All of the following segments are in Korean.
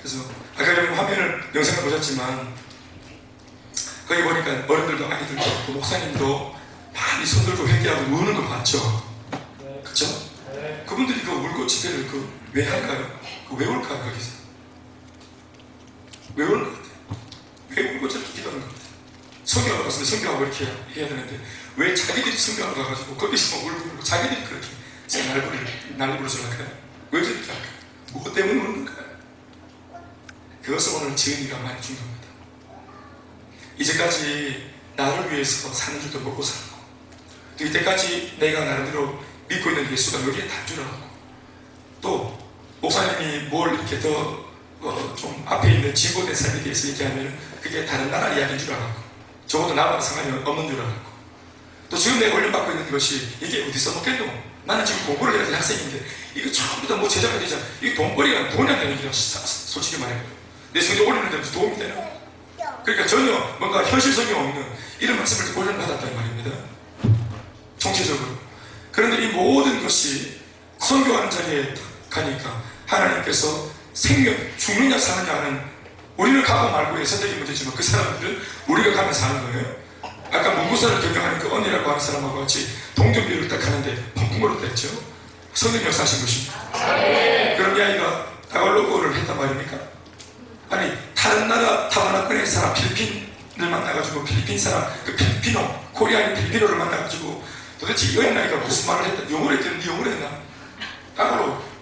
그래서 아까 여러분 화면을 영상을 보셨지만 거기 보니까 어른들도 아이들도 또 목사님도 많이 손들고 회개하고 우는 거 봤죠? 그쵸? 그분들이 그 울고 집회를 왜 할까요? 왜 울까요? 거기서 왜 우는 것 같아요? 왜 울고 저렇게 기도하는 것 같아요? 성경하고 갔으면 성경하고 이렇게 해야 되는데 왜 자기들이 성경하고 가가지고 거기서 울고 자기들이 그렇게 날 부르지 할까요? 왜 저렇게 할까요? 뭐 때문에 우는 건가요? 그것을 오늘 지은이가 많이 준 겁니다. 이제까지 나를 위해서 사는 줄도 먹고 살고 또 이때까지 내가 나름대로 믿고 있는 예수가 여기에 단 줄 알았고 또 목사님이 뭘 이렇게 더 좀 앞에 있는 진보된 삶에 대해서 얘기하면 그게 다른 나라 이야기인 줄 알았고 적어도 나와는 상관이 없는 줄 알았고 또 지금 내가 훈련받고 있는 것이 이게 어디서 먹겠노? 나는 지금 공부를 해야 될 학생인데 이거 전부 다 뭐 제자가 되자 이게 돈벌이가 돈이 안 되는 길이야 솔직히 말해요. 내 성적 올리는데 무슨 도움이 되나? 그러니까 전혀 뭔가 현실성이 없는 이런 말씀을 훈련받았단 말입니다. 총체적으로. 그런데 이 모든 것이 선교하는 자리에 가니까 하나님께서 생명, 죽느냐 사느냐 하는 우리는 가고 말고의 선택이 문제지만 그 사람들은 우리가 가면 사는 거예요. 아까 문구사를 경영하는 그 언니라고 하는 사람하고 같이 동정비를 딱 하는데 펑펑거렸다 했죠. 성령 역사하신 것입니다. 그럼 이 아이가 다갈로그를 했단 말입니까? 아니 다른 나라 타바나권의 사람 필리핀을 만나가지고 필리핀 사람 그 필리피노 코리아인 필리피노를 만나가지고 도대체 이 어린아이가 무슨 말을 했다 영어를 했더니 영어를 했나?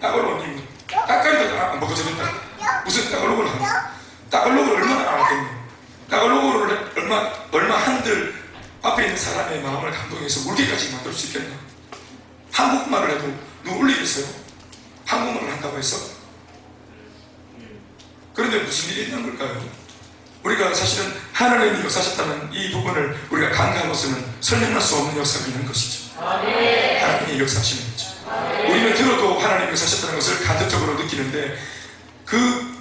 따갈로님 따까리도 안 먹고 저랬다. 무슨 따갈로그를 하나? 따갈로그를 얼마나 알았겠노? 따갈로그를 얼마 한들 앞에 있는 사람의 마음을 감동해서 울기까지 만들 수 있겠나? 한국말을 해도 누구 울리겠어요? 한국말을 한다고 해서? 그런데 무슨 일이 있는 걸까요? 우리가 사실은 하나님이 역사하셨다는 이 부분을 우리가 간과하고서는 설명할 수 없는 역사가 있는 것이죠. 하나님이 역사하시는 거죠. 우리는 들어도 하나님이 역사하셨다는 것을 간접적으로 느끼는데 그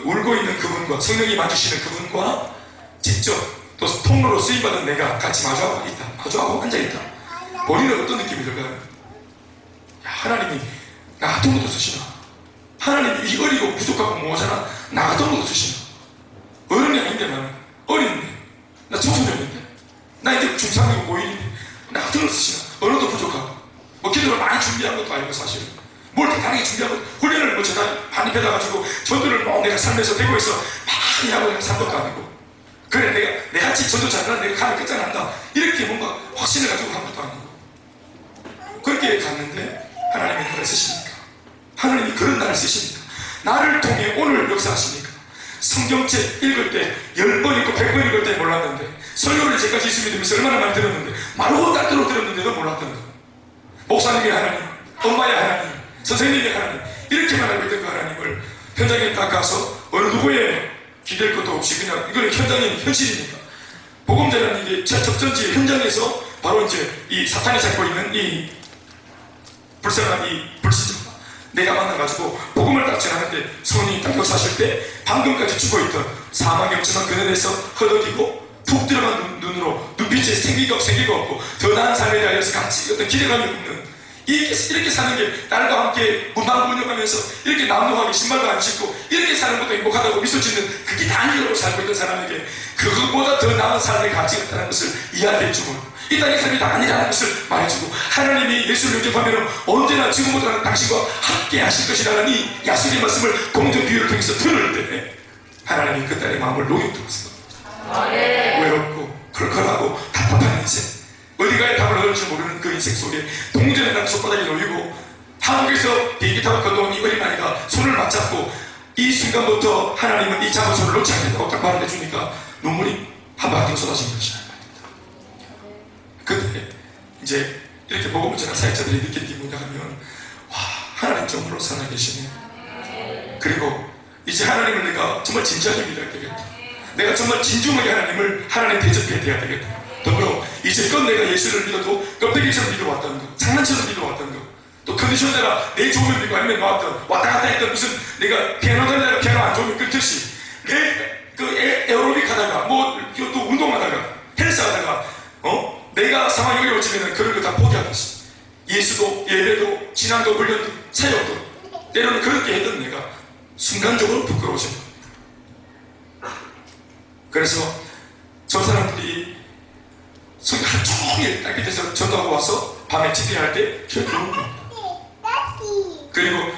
울고 있는 그분과 성령이 만지시는 그분과 직접 또 통로로 쓰임받은 내가 같이 마주하고 앉아있다. 본인은 어떤 느낌이 들까요? 하나님이 나 같은 것도 쓰시나? 하나님이 이 어리고 부족하고 모자란 나 같은 것도 쓰시나? 어른이 아닌데 나는 어린데 나 청소년인데 나 이제 중3이고 고1인데 나 같은 걸 쓰시나? 언어도 부족하고 뭐 기도를 많이 준비한 것도 아니고 사실은 뭘 대단하게 준비하고 훈련을 뭐 제가 많이 배워가지고 전도를 뭐 내가 삶에서 대구에서 많이 하고 산 것도 아니고 그래 내가 같이 전도 잘하면 내가 가면 끝장난다 이렇게 뭔가 확신을 가지고 한 것도 아니고 그렇게 갔는데 하나님이 나를 쓰시니까 하나님이 그런 나를 쓰시니까 나를 통해 오늘 역사하시니까 성경책 읽을 때 10번 읽고 100번 읽을 때 몰랐는데 설교를 제까지 있으면 되면서 얼마나 많이 들었는데 말로 따뜻로 들었는데도 몰랐던 거예요. 목사님의 하나님, 엄마의 하나님, 선생님의 하나님 이렇게만 알고 있던 그 하나님을 현장에 딱 가서 어느 누구의 기댈 것도 없이 그냥 이거는 현장의 현실이니까 복음자라는 이게 접전지 현장에서 바로 이제 이 사탄이 잡고 있는 이 불쌍한 이 불신자 내가 만나가지고 복음을 딱 전하는데 성령이 딱 역사하실 때 방금까지 죽어있던 사망의 엄청난 그늘에서 허덕이고 푹 들어간 눈으로 눈빛에 생기가 없고 더 나은 삶에 대하여서 같이 어떤 기대감이 없는 이렇게 사는 게 딸과 함께 문방구 운영하면서 이렇게 남동하게 신발도 안 신고 이렇게 사는 것도 행복하다고 미소 짓는 그게 다 아니라고 살고 있던 사람에게 그것보다 더 나은 삶의 가치가 있다는 것을 이해할 때쯤은 이 땅의 삶이 다 아니라는 것을 말해주고 하나님이 예수를 영접하면 언제나 지금보다는 당신과 함께 하실 것이라는 이 약속의 말씀을 공동비유를 통해서 들을 때 하나님이 그 딸의 마음을 녹여두었습니다. 외롭고 컬컬하고 답답한 인생 어디가에 답을 얻을 줄 모르는 그 인생 속에 동전에 난 손바닥에 놓이고 한국에서 비행기 타고 건너온 이 어린아이가 손을 맞잡고 이 순간부터 하나님은 이 작은 손을 놓지 않겠다고 딱 말을 해주니까 눈물이 한바탕 쏟아진 것이다. 근데 이제 이렇게 복음을 전한 사역자들이 느낀 게 뭐냐 하면 와 하나님 정말로 살아계시네. 그리고 이제 하나님을 내가 정말 진지하게 믿어야 되겠다. 내가 정말 진중하게 하나님 대접해야 되겠다. 더불어 이제껏 내가 예수를 믿어도 껍데기처럼 믿어왔다는 거 장난처럼 믿어왔다는 거 또 컨디션대로 내 좋으면 믿고 아니면 왔다 갔다 했던 무슨 내가 피아노 달다가 피아노 안 좋으면 끊듯이 에어로빅 하다가 뭐 또 운동하다가 헬스 하다가 내가 상황이 어려워지면 그런 거 다 포기하듯이 예수도 예배도 신앙도 훈련도 사역도 때로는 그렇게 했던 내가 순간적으로 부끄러워진 겁니다. 그래서 저 사람들이 성경 하루 종일 딱 밑에서 전도하고 와서 밤에 집회할 때 결국 그리고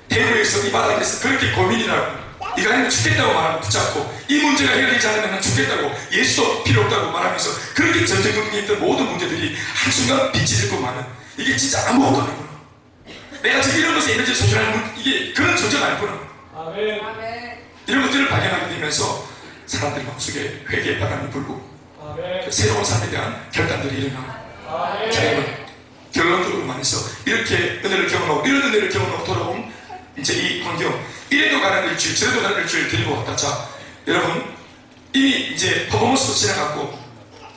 대구에서 이 바닥에서 그렇게 고민이라고 이거 아니면 죽겠다고 말하고 붙잡고 이 문제가 해결되지 않으면 난 죽겠다고 예수도 필요 없다고 말하면서 그렇게 전쟁국에 있던 모든 문제들이 한순간 빛이 들고 마는 이게 진짜 아무것도 아니구나. 내가 지금 이런 것에 에너지를 소진하는 이게 그런 존재가 아니구나. 아멘. 이런 것들을 발견하게 되면서 사람들 마음속에 회개의 바람이 불고 아멘. 새로운 삶에 대한 결단들이 일어나고 아멘. 자 여러분 결론적으로 말해서 이렇게 은혜를 경험하고 이런 은혜를 경험하고 돌아온 이제 이 환경 이래도 가는 일주일 저래도 가는 일주일 데리고 왔다. 자 여러분 이미 이제 퍼포먼스도 지나갔고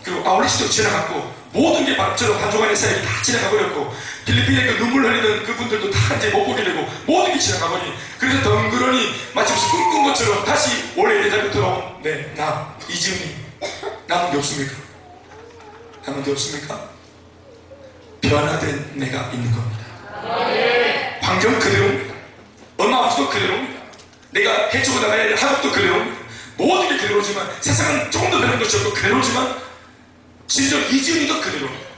그리고 아울리시도 지나갔고 모든 게 저런 한조간의 사역이 다 지나가 버렸고 필리핀에 그 눈물 흘리던 그분들도 다 이제 못 보게 되고 모든 게 지나가 버리니 그래서 덩그러니 마치 무슨 꿈꾼 것처럼 다시 원래 예전에 돌아온 나 이지훈이 남은 게 없습니까? 남은 게 없습니까? 변화된 내가 있는 겁니다. 환경 그대로입니다. 엄마 아버지도 그대로입니다. 내가 해주고 나가야 할 학업도 그대로입니다. 모든 게 그대로지만 세상은 조금 더 변한 것이 없고 그대로지만 심지어 이지은이도 그대로입니다.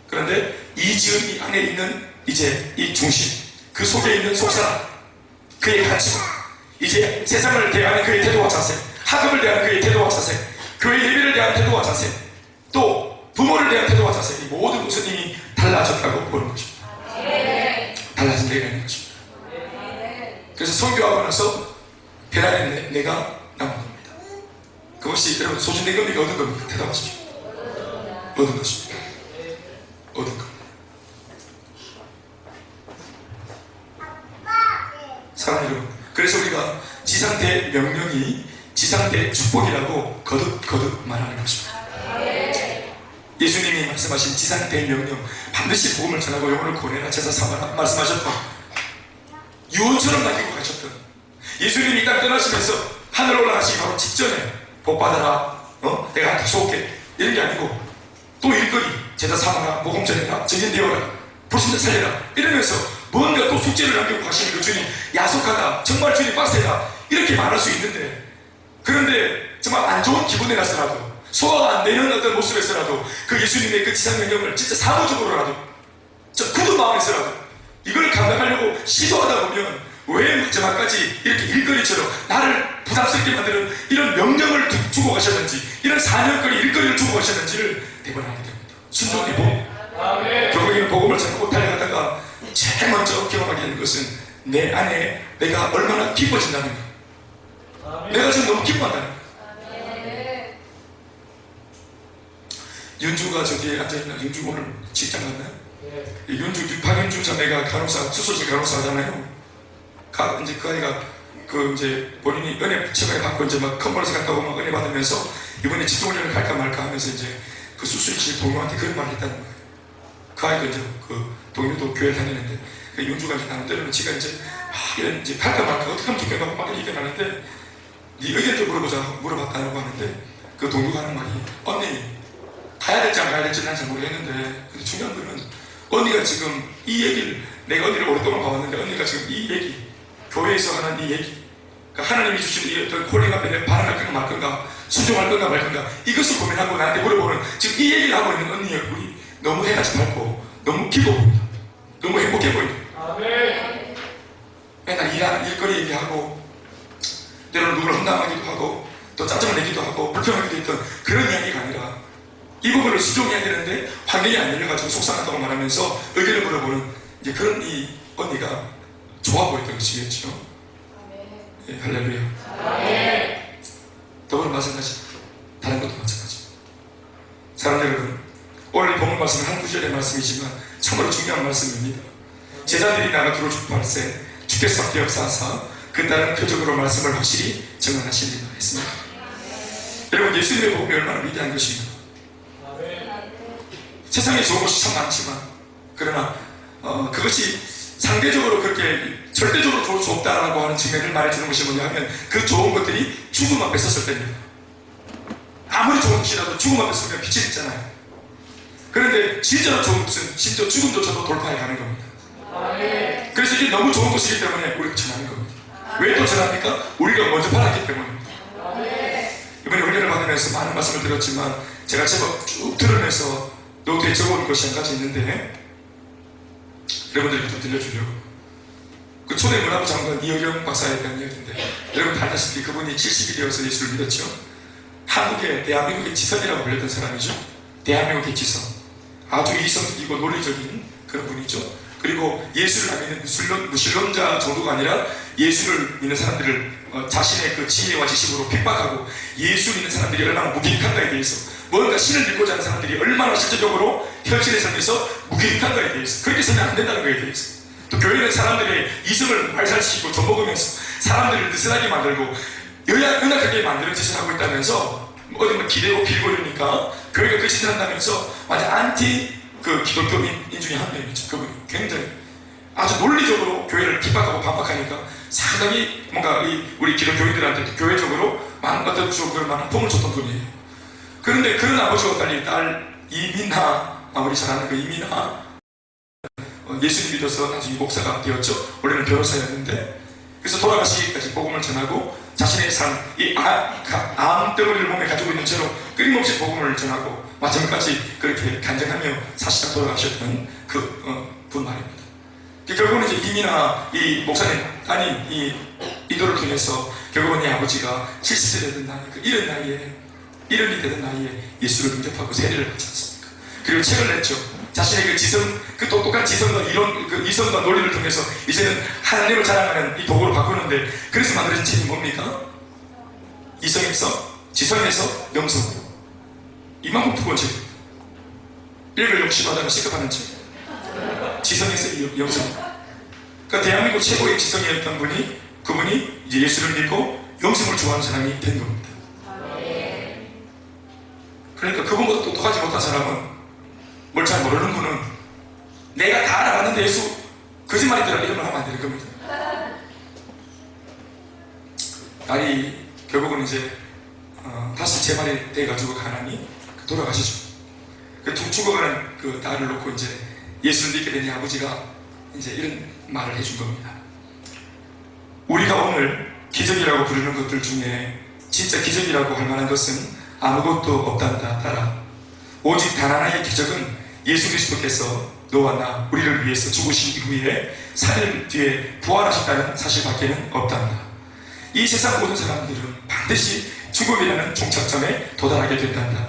그런데 이지은이 안에 있는 이제 이 중심 그 속에 있는 속사람 그의 가치관 이제 세상을 대하는 그의 태도와 자세 학업을 대하는 그의 태도와 자세 교회 예배를 대하는 태도와 자세 또 부모를 대한 태도와 자세 이 모든 것은 이미 달라졌다고 보는 것입니다. 달라진 내가 있는 것입니다. 그래서 선교하고 나서 변화된 내가 남은 겁니다. 그것이 여러분 소진된 겁니까? 얻은 겁니까? 대답하십시오. 얻은 것입니다. 얻은 겁니다. 사랑 여러분 그래서 우리가 지상대 명령이 지상대 축복이라고 거듭 말하는 것입니다. 예수님이 말씀하신 지상대 명령 반드시 복음을 전하고 영혼을 구원해라 제사 삼아라 말씀하셨던 유언처럼 남기고 가셨던 예수님이 딱 떠나시면서 하늘 올라가시기 바로 직전에 복 받아라 내가 한테 쏠게 이런 게 아니고 또 일거리 제사 삼아라 복음 전해라 증인되어라 불신자 살려라 이러면서 뭔가 또 숙제를 남기고 가시는 그 주님 야속하다 정말 주님 빡세다 이렇게 말할 수 있는데 그런데 정말 안 좋은 기분에 갔더라도 소화가 안 되는 어떤 모습에서라도 그 예수님의 그 지상 명령을 진짜 사무적으로라도 저 굳은 마음에서라도 이걸 감당하려고 시도하다 보면 왜 마지막까지 이렇게 일거리처럼 나를 부담스럽게 만드는 이런 명령을 주고 가셨는지 이런 사명거리 일거리를 주고 가셨는지를 대번하게 됩니다. 순종의 복 결국에는 복음을 전하고 달려가다가 제일 먼저 경험하게 되는 것은 내 안에 내가 얼마나 기뻐진다는 것 내가 지금 너무 기뻐한다는 것 윤주가 저 뒤에 앉아있나? 윤주 오늘 직장 갔나요? 윤주, 박윤주 자매가 간호사, 수술실 간호사 하잖아요. 이제 그 아이가 이제 본인이 은혜 체험에 받고 이제 막 컨버스 갔다고 막 은혜 받으면서 이번에 집중훈련을 갈까 말까 하면서 이제 그 수술실 동료한테 그런 말을 했다는 거예요. 그 아이가 이제 그 동료도 교회 다니는데 그 윤주가 이제 나름대로는 지가 이제 이런 이제 갈까 말까 어떻게 하면 좋겠다고 막 이렇게 하는데 네 의견 좀 물어봤다고 하는데 그 동료가 하는 말이 언니 가야 될지 안 가야 될지 난 잘 모르겠는데 근데 중요한 거는 언니가 지금 이 얘기를 내가 언니를 오랫동안 봐왔는데 언니가 지금 이 얘기 교회에서 하는 이 얘기 그러니까 하나님이 주신 이 어떤 콜링 앞에 내가 반응할 건가 말 건가 순종할 건가 말 건가 이것을 고민하고 나한테 물어보는 지금 이 얘기를 하고 있는 언니의 얼굴이 너무 해같이 밝고 너무 기뻐 보인다 너무 행복해 보인다 맨날 일거리 얘기하고 때로는 누구를 험담하기도 하고 또 짜증을 내기도 하고 불평하기도 했던 그런 이야기가 아니라 이 부분을 수정해야 되는데 환경이 안 열려가지고 속상하다고 말하면서 의견을 물어보는 이제 그런 이 언니가 좋아 보였던 것이겠죠. 예, 할렐루야. 더불어 마찬가지 다른 것도 마찬가지. 사랑하는 여러분 오늘 이 본문 말씀은 한 구절의 말씀이지만 참으로 중요한 말씀입니다. 제자들이 나가 두루 발세 주께서 밖에 역사하사 그 다른 표적으로 말씀을 확실히 증언하시리라 했습니다. 여러분 예수님의 복음이 얼마나 위대한 것입니까? 세상에 좋은 것이 참 많지만 그러나 그것이 상대적으로 그렇게 절대적으로 좋을 수 없다라고 하는 측면을 말해주는 것이 뭐냐 하면 그 좋은 것들이 죽음 앞에 섰을 때입니다. 아무리 좋은 것이라도 죽음 앞에 서면 빛이 있잖아요. 그런데 진짜로 좋은 것은 진짜 죽음조차도 돌파해 가는 겁니다. 그래서 이게 너무 좋은 것이기 때문에 우리가 전하는 겁니다. 왜 또 전합니까? 우리가 먼저 받았기 때문입니다. 이번에 훈련을 받으면서 많은 말씀을 들었지만 제가 제법 쭉 들으면서 노트에 적어온 것이 한 가지 있는데 여러분들에게 좀 들려주려고. 그 초대 문화부 장관 이어경 박사에 대한 이야기인데 여러분 알다시피 그분이 70이 되어서 예수를 믿었죠. 한국의 대한민국의 지선이라고 불렸던 사람이죠. 대한민국의 지선. 아주 이성적이고 논리적인 그런 분이죠. 그리고 예수를 안 믿는 무신론자 정도가 아니라 예수를 믿는 사람들을 자신의 그 지혜와 지식으로 핍박하고 예수 믿는 사람들이 얼마나 무기력한가에 대해서 뭔가 신을 믿고자 하는 사람들이 얼마나 실제적으로 현실의 삶에서 무기력한가에 대해서 그렇게 생각 안 된다는 거에 대해서 또 교회는 사람들의 이성을 발산시키고 젖먹으면서 사람들을 느슨하게 만들고 연약하게 만드는 짓을 하고 있다면서 어디 뭐 기대고 빌고 이러니까 교회가 그 짓을 한다면서 완전 안티 그 기독교인 중에 한 명이죠. 그분이 굉장히 아주 논리적으로 교회를 핍박하고 반박하니까 상당히 뭔가 우리 기독교인들한테 교회적으로 많은 어떤 쪽으로 많은 pom을 줬던 분이에요. 그런데 그런 아버지와 달리 딸 이민하, 우리 잘 아는 그 이민하 예수님 믿어서 나중에 목사가 되었죠. 원래는 변호사였는데 그래서 돌아가시기까지 복음을 전하고 자신의 삶, 이 암덩어리를 몸에 가지고 있는 채로 끊임없이 복음을 전하고 마지막까지 그렇게 간증하며 사시다 돌아가셨던 분 말입니다. 결국은 이제 이민하 이 목사님 따님 이 이도를 통해서 결국은 이 아버지가 70세 되던 나이, 그 이른 나이에 1년이 되던 나이에 예수를 응접하고 세례를 받지 않습니까? 그리고 책을 냈죠. 자신의 그 지성, 그 똑똑한 지성과 이론, 그 이성과 논리를 통해서 이제는 하나님을 자랑하는 이 도구로 바꾸는데 그래서 만들어진 책이 뭡니까? 이성에서, 지성에서 영성으로. 이만큼 두꺼운 책입니다. 읽을 욕심하다가 시급하는 책. 지성에서 영성. 그러니까 대한민국 최고의 지성이었던 분이 그분이 이제 예수를 믿고 영성을 좋아하는 사람이 된 겁니다. 그러니까 그분보다 똑똑하지 못한 사람은 뭘 잘 모르는 분은 내가 다 알아봤는데 예수 거짓말이더라 이런 걸 하면 안 되는 겁니다. 딸이 결국은 이제 다시 재발이 돼가지고 가나니 돌아가시죠. 그 죽어가는 그 딸을 놓고 이제 예수를 믿게 된 이 아버지가 이제 이런 말을 해준 겁니다. 우리가 오늘 기적이라고 부르는 것들 중에 진짜 기적이라고 할 만한 것은 아무것도 없단다 따라. 오직 단 하나의 기적은 예수 그리스도께서 너와 나 우리를 위해서 죽으신 이후에 3일 뒤에 부활하셨다는 사실밖에는 없단다. 이 세상 모든 사람들은 반드시 죽음이라는 종착점에 도달하게 된단다.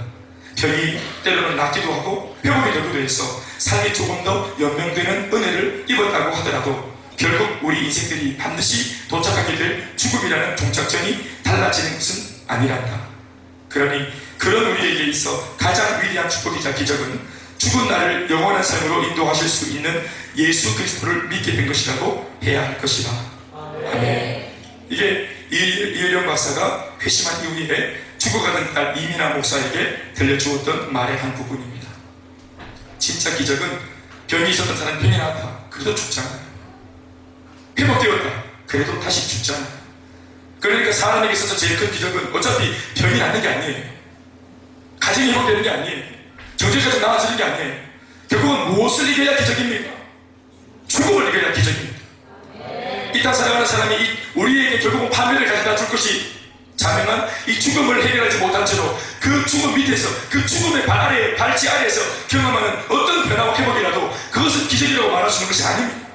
병이 때로는 낫기도 하고 회복이 되기도 해서 삶이 조금 더 연명되는 은혜를 입었다고 하더라도 결국 우리 인생들이 반드시 도착하게 될 죽음이라는 종착점이 달라지는 것은 아니란다. 그러니 그런 우리에게 있어 가장 위대한 축복이자 기적은 죽은 나를 영원한 삶으로 인도하실 수 있는 예수 그리스도를 믿게 된 것이라고 해야 할 것이다. 아멘. 이게 이혜령 박사가 회심한 이후에 죽어가는 딸 이민하 목사에게 들려주었던 말의 한 부분입니다. 진짜 기적은 병이 있었던 사람이 병이 나았다. 그래도 죽잖아요. 회복되었다. 그래도 다시 죽잖아요. 그러니까 사람에게 있어서 제일 큰 기적은 어차피 병이 낫는 게 아니에요. 가정이 회복되는 게 아니에요. 정신까지 나아지는 게 아니에요. 결국은 무엇을 이겨야 기적입니까? 죽음을 이겨야 기적입니다. 이 땅 살아가는 사람이 우리에게 결국은 파멸을 가져다 줄 것이 자명한 이 죽음을 해결하지 못한 채로 그 죽음 밑에서 그 죽음의 발치 아래에서 경험하는 어떤 변화와 회복이라도 그것은 기적이라고 말할 수 있는 것이 아닙니다.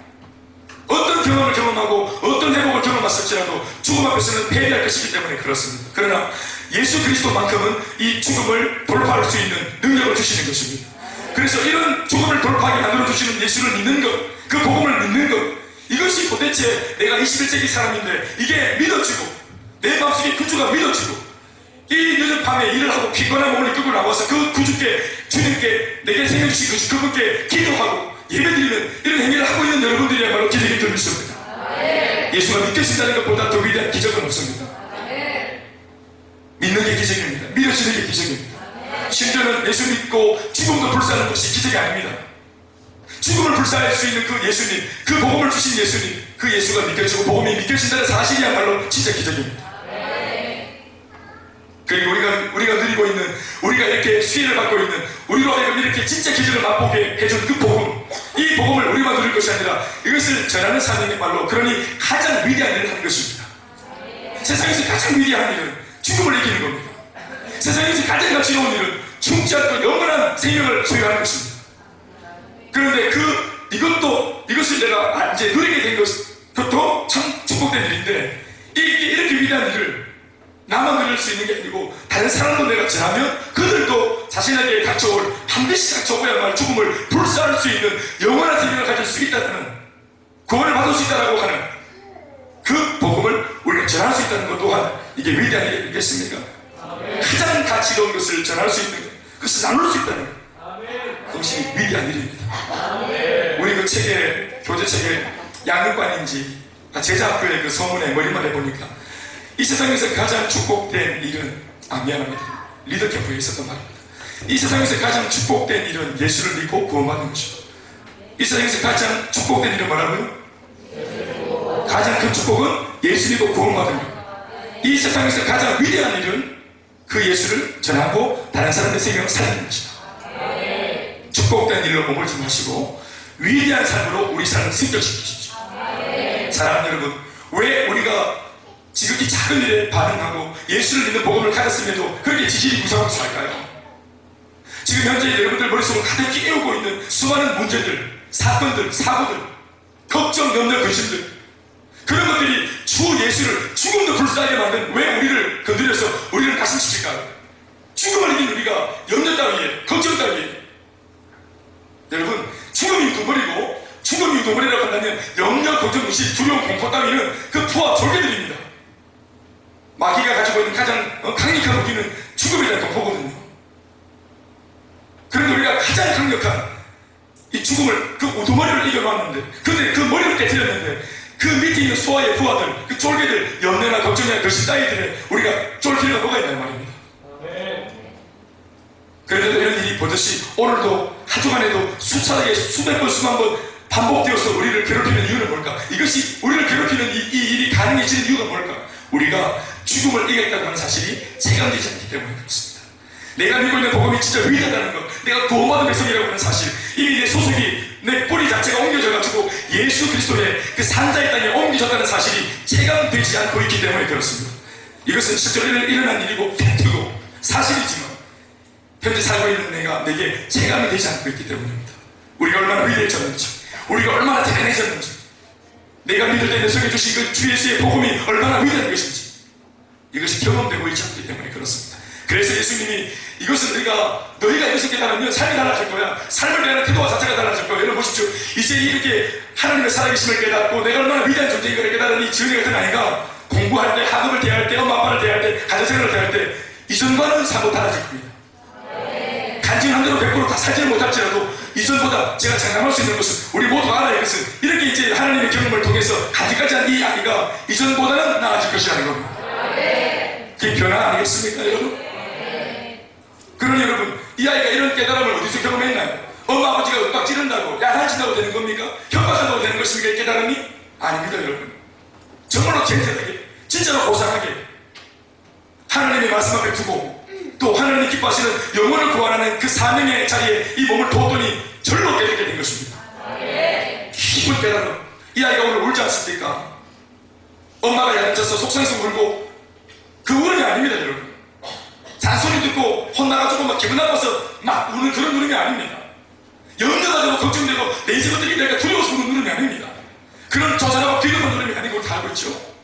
어떤 경험을 경험하고 어떤 회복을 경험했을지라도 죽음 앞에서는 패배할 것이기 때문에 그렇습니다. 그러나 예수 그리스도만큼은 이 죽음을 돌파할 수 있는 능력을 주시는 것입니다. 그래서 이런 죽음을 돌파하게 만들어 주시는 예수를 믿는 것, 그 복음을 믿는 것, 이것이 도대체 내가 21세기 사람인데 이게 믿어지고 내 마음속에 구주가 믿어지고 이 늦은 밤에 일을 하고 피곤한 몸을 끌고 나와서 그 구주께 주님께 내게 생겨 주신 것이 그분께 기도하고 예배드리는 이런 행위를 하고 있는 여러분들이야말로 기적이 더 있습니다. 예수가 믿겨진다는 것보다 더 위대한 기적은 없습니다. 믿는 게 기적입니다. 믿어지는 게 기적입니다. 심지어는 예수 믿고 죽음도 불사하는 것이 기적이 아닙니다. 죽음을 불사할 수 있는 그 예수님, 그 복음을 주신 예수님, 그 예수가 믿겨지고 복음이 믿겨진다는 사실이야말로 진짜 기적입니다. 그리고 우리가 누리고 있는, 우리가 이렇게 수혜를 받고 있는, 우리로 하여금 이렇게 진짜 기적을 맛보게 해준 그 복음, 이 복음을 우리만 누릴 것이 아니라 이것을 전하는 사명의 말로, 그러니 가장 위대한 일을 하는 것입니다. 세상에서 가장 위대한 일은 죽음을 이기는 겁니다. 세상에서 가장 가치로운 일은 죽지 않고 영원한 생명을 소유하는 것입니다. 그런데 이것을 내가 이제 누리게 된 것도 참 축복된 일인데, 이렇게 위대한 일을 나만 누릴 수 있는 게 아니고 다른 사람도 내가 전하면 그들도 자신에게 닥쳐올, 반드시 닥쳐오야말 죽음을 불사할 수 있는 영원한 생명을 가질 수 있다는, 구원을 받을 수 있다고 하는 그 복음을 우리가 전할 수 있다는 것 또한 이게 위대한 일이 아니겠습니까? 가장 가치로운 것을 전할 수 있는 것, 그것을 나눌 수 있다는 것, 그것이 위대한 일입니다. 우리 그 책에, 교재책에 양육관인지 제자학교의 그 서문에 머리말에 보니까 이 세상에서 가장 축복된 일은, 미안합니다, 리더 캠프에 있었던 말입니다. 이 세상에서 가장 축복된 일은 예수를 믿고 구원받는 것이고, 이 세상에서 가장 축복된 일은 뭐라고요? 가장 큰 축복은 예수 믿고 구원받는 것. 이 세상에서 가장 위대한 일은 그 예수를 전하고 다른 사람의 생명을 살리는 것이다. 축복된 일로 몸을 좀 하시고 위대한 삶으로 우리 삶을 승격시키십시오. 사랑하는 여러분, 왜 우리가 지극히 작은 일에 반응하고 예수를 믿는 복음을 가졌음에도 그렇게 지질이 무서워서 살까요? 지금 현재 여러분들 머릿속을 가득 깨우고 있는 수많은 문제들, 사건들, 사고들, 걱정, 염려, 근심들, 그런 것들이 주 예수를 죽음도 불사하게 만든, 왜 우리를 건드려서 우리를 가슴시킬까요? 죽음을 이긴 우리가 염려 따위에, 걱정 따위에, 여러분, 죽음이 우두머리고, 죽음이 우두머리라고 한다면 염려, 걱정, 근심, 두려움, 공포 따위는 그 부와 졸개들입니다. 마귀가 가지고 있는 가장 강력한 무기는 죽음에 대한 공포거든요. 그런데 우리가 가장 강력한 이 죽음을, 그 우두머리를 이겨놨는데, 근데 그 머리를 깨뜨렸는데, 그 밑에 있는 소아의 부하들, 그 쫄개들, 염려나 걱정이나 근심 따위들에 우리가 쫄 필요가 뭐가 있나요 말입니다. 그런데도 이런 일이 버젓이 오늘도 한 주간에도 수차례, 수백 번, 수만 번 반복되어서 우리를 괴롭히는 이유는 뭘까? 이것이 우리를 괴롭히는 이 일이 가능해지는 이유가 뭘까? 우리가 죽음을 이겼다고 하는 사실이 체감되지 않기 때문에 그렇습니다. 내가 믿고 있는 복음이 진짜 위대하다는 것, 내가 구원받은 백성이라고 하는 사실, 이미 내 소속이, 내 뿌리 자체가 옮겨져가지고 예수 그리스도의 그 산자의 땅에 옮겨졌다는 사실이 체감되지 않고 있기 때문에 그렇습니다. 이것은 실제로 일어난 일이고 팩트고 사실이지만 현재 살고 있는 내게 체감이 되지 않고 있기 때문입니다. 우리가 얼마나 위대해졌는지, 우리가 얼마나 대단해졌는지, 내가 믿을 때 내 속에 주신 그 주 예수의 복음이 얼마나 위대한 것인지, 이것이 경험되고 있지 않기 때문에 그렇습니다. 그래서 예수님이 이것은 너희가 이것을 깨달으면 삶이 달라질 거야. 삶을 대하는 태도와 자체가 달라질 거야. 여러분 보십시오. 이제 이렇게 하나님의 살아계심을 깨닫고 내가 얼마나 위대한 존재인가를 깨달은 이 지은이 같은 아이가 공부할 때, 학업을 대할 때, 엄마 아빠를 대할 때, 가정생활을 대할 때 이전과는 사고 달라질 겁니다. 간증한 대로 100% 다 살지는 못할지라도 이전보다 제가 장담할 수 있는 것은, 우리 모두가 알아야 할 것은, 이렇게 이제 하나님의 경험을 통해서 가지까지 한 이 아이가 이전보다는 나아질 것이라는 겁니다. 그게 변화 아니겠습니까 여러분? 그러니 여러분, 이 아이가 이런 깨달음을 어디서 경험했나요? 엄마 아버지가 윽박 지른다고 야단친다고 되는 겁니까? 협박한다고 되는 것입니까? 이 깨달음이? 아닙니다 여러분. 정말로 젠틀하게, 진짜로 고상하게 하나님의 말씀 앞에 두고, 또 하나님이 기뻐하시는 영혼을 구원하는 그 사명의 자리에 이 몸을 두었더니 절로 깨닫게 된 것입니다. 깊은 깨달음. 이 아이가 오늘 울지 않습니까? 엄마가 야단쳐서 속상해서 울고, 그 울음이 아닙니다 여러분. 잔소리 듣고 혼나가지고 막 기분 나빠서 막 우는 그런 울음이 아닙니다. 염려가지고 걱정되고 내 인생 어떻게 될까 두려워서 우는 울음이 아닙니다. 그런 저사라고 비겁한 울음이 아니고 다 알고 있죠.